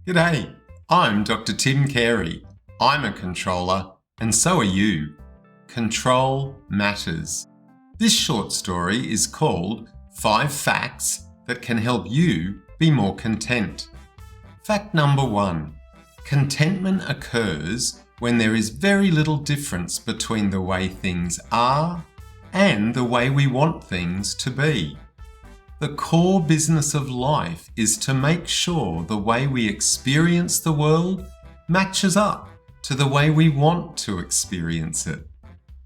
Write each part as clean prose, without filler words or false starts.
G'day, I'm Dr. Tim Carey. I'm a controller, and so are you. Control matters. This short story is called 5 Facts That Can Help You Be More Content. Fact number 1. Contentment occurs when there is very little difference between the way things are and the way we want things to be. The core business of life is to make sure the way we experience the world matches up to the way we want to experience it.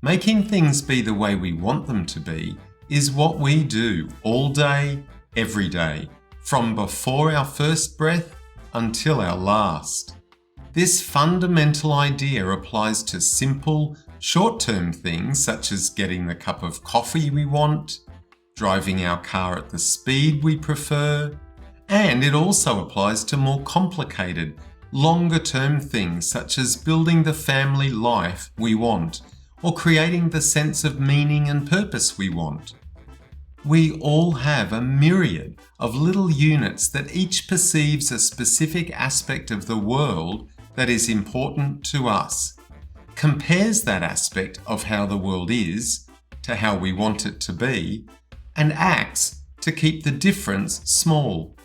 Making things be the way we want them to be is what we do all day, every day, from before our first breath until our last. This fundamental idea applies to simple, short-term things such as getting the cup of coffee we want, driving our car at the speed we prefer, and it also applies to more complicated, longer-term things such as building the family life we want or creating the sense of meaning and purpose we want. We all have a myriad of little units that each perceives a specific aspect of the world that is important to us, compares that aspect of how the world is to how we want it to be, and acts to keep the difference small.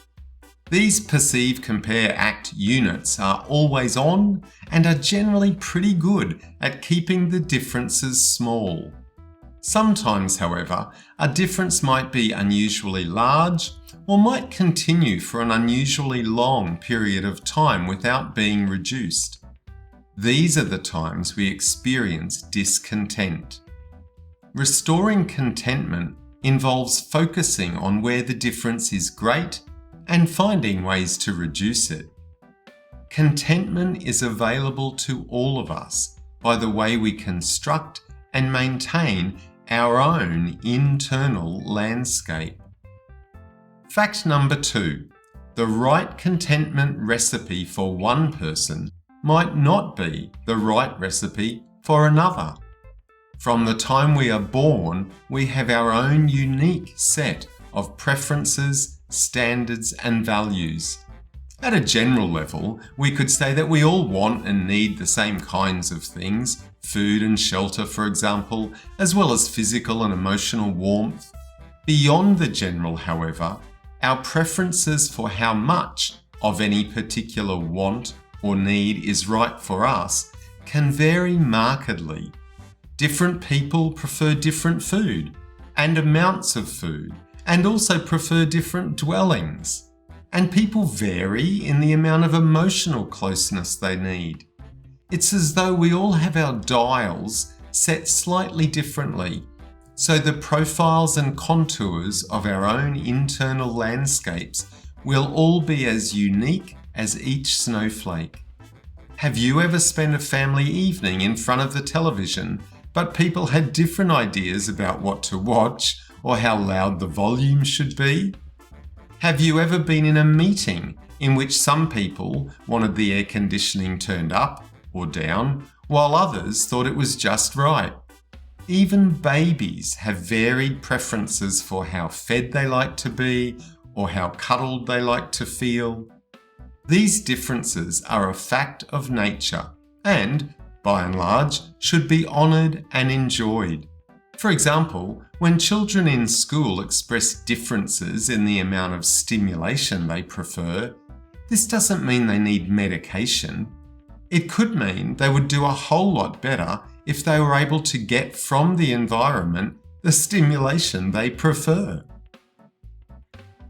These perceive, compare, act units are always on and are generally pretty good at keeping the differences small. Sometimes, however, a difference might be unusually large or might continue for an unusually long period of time without being reduced. These are the times we experience discontent. Restoring contentment involves focusing on where the difference is great and finding ways to reduce it. Contentment is available to all of us by the way we construct and maintain our own internal landscape. Fact number 2. The right contentment recipe for one person might not be the right recipe for another. From the time we are born, we have our own unique set of preferences, standards, and values. At a general level, we could say that we all want and need the same kinds of things, food and shelter, for example, as well as physical and emotional warmth. Beyond the general, however, our preferences for how much of any particular want or need is right for us can vary markedly. Different people prefer different food and amounts of food, and also prefer different dwellings. And people vary in the amount of emotional closeness they need. It's as though we all have our dials set slightly differently, so the profiles and contours of our own internal landscapes will all be as unique as each snowflake. Have you ever spent a family evening in front of the television, but people had different ideas about what to watch or how loud the volume should be? Have you ever been in a meeting in which some people wanted the air conditioning turned up or down, while others thought it was just right? Even babies have varied preferences for how fed they like to be or how cuddled they like to feel. These differences are a fact of nature and, by and large, should be honoured and enjoyed. For example, when children in school express differences in the amount of stimulation they prefer, this doesn't mean they need medication. It could mean they would do a whole lot better if they were able to get from the environment the stimulation they prefer.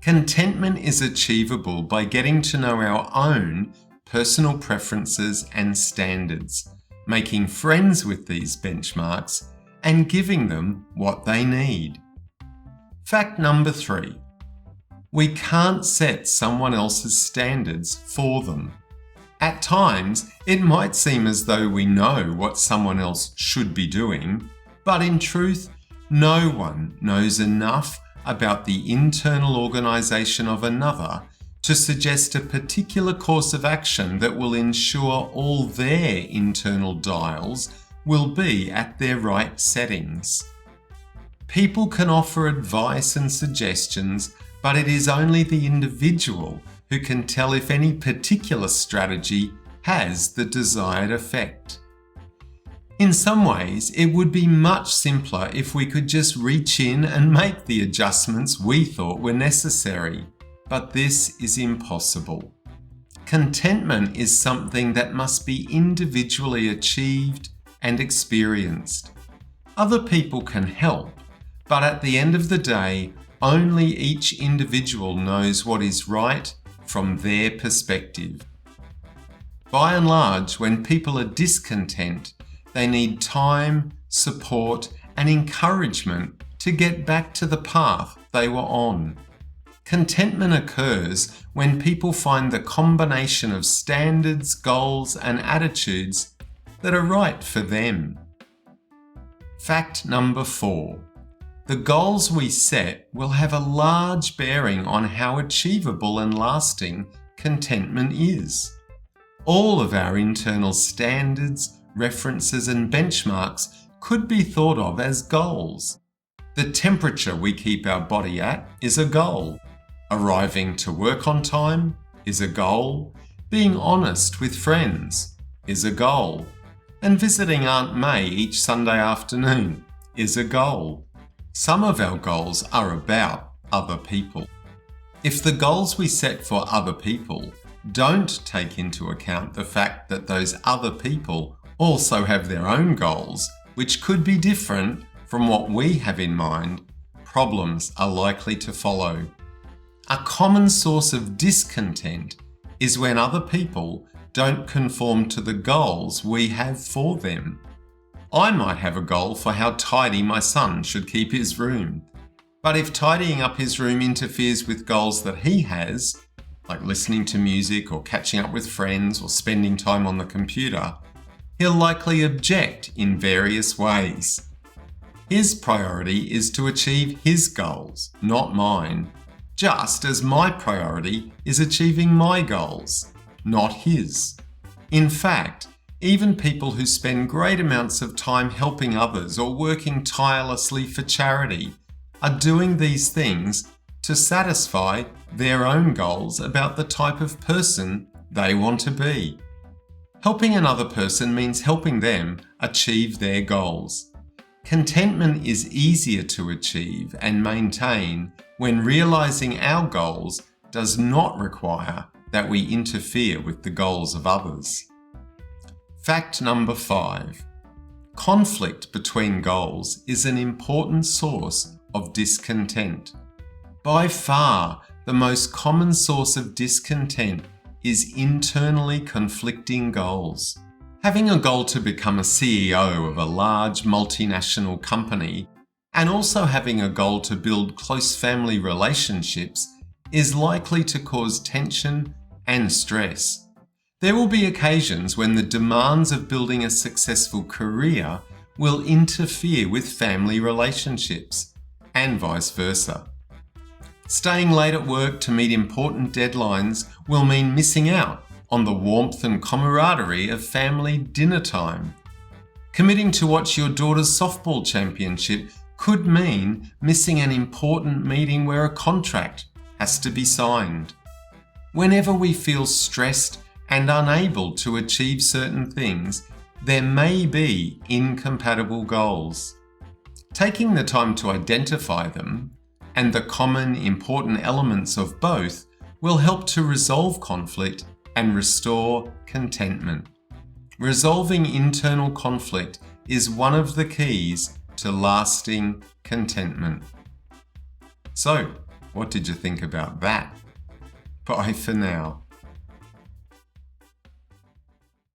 Contentment is achievable by getting to know our own personal preferences and standards, making friends with these benchmarks, and giving them what they need. Fact number 3. We can't set someone else's standards for them. At times, it might seem as though we know what someone else should be doing, but in truth, no one knows enough about the internal organisation of another to suggest a particular course of action that will ensure all their internal dials will be at their right settings. People can offer advice and suggestions, but it is only the individual who can tell if any particular strategy has the desired effect. In some ways, it would be much simpler if we could just reach in and make the adjustments we thought were necessary, but this is impossible. Contentment is something that must be individually achieved and experienced. Other people can help, but at the end of the day, only each individual knows what is right from their perspective. By and large, when people are discontent, they need time, support, and encouragement to get back to the path they were on. Contentment occurs when people find the combination of standards, goals, and attitudes that are right for them. Fact number 4. The goals we set will have a large bearing on how achievable and lasting contentment is. All of our internal standards, references, and benchmarks could be thought of as goals. The temperature we keep our body at is a goal. Arriving to work on time is a goal. Being honest with friends is a goal. And visiting Aunt May each Sunday afternoon is a goal. Some of our goals are about other people. If the goals we set for other people don't take into account the fact that those other people also have their own goals, which could be different from what we have in mind, problems are likely to follow. A common source of discontent is when other people don't conform to the goals we have for them. I might have a goal for how tidy my son should keep his room, but if tidying up his room interferes with goals that he has, like listening to music or catching up with friends or spending time on the computer, he'll likely object in various ways. His priority is to achieve his goals, not mine, just as my priority is achieving my goals, not his. In fact, even people who spend great amounts of time helping others or working tirelessly for charity are doing these things to satisfy their own goals about the type of person they want to be. Helping another person means helping them achieve their goals. Contentment is easier to achieve and maintain when realizing our goals does not require that we interfere with the goals of others. Fact number 5. Conflict between goals is an important source of discontent. By far, the most common source of discontent is internally conflicting goals. Having a goal to become a CEO of a large multinational company and also having a goal to build close family relationships is likely to cause tension and stress. There will be occasions when the demands of building a successful career will interfere with family relationships, and vice versa. Staying late at work to meet important deadlines will mean missing out on the warmth and camaraderie of family dinner time. Committing to watch your daughter's softball championship could mean missing an important meeting where a contract has to be signed. Whenever we feel stressed and unable to achieve certain things, there may be incompatible goals. Taking the time to identify them and the common important elements of both will help to resolve conflict and restore contentment. Resolving internal conflict is one of the keys to lasting contentment. So, what did you think about that? Bye for now.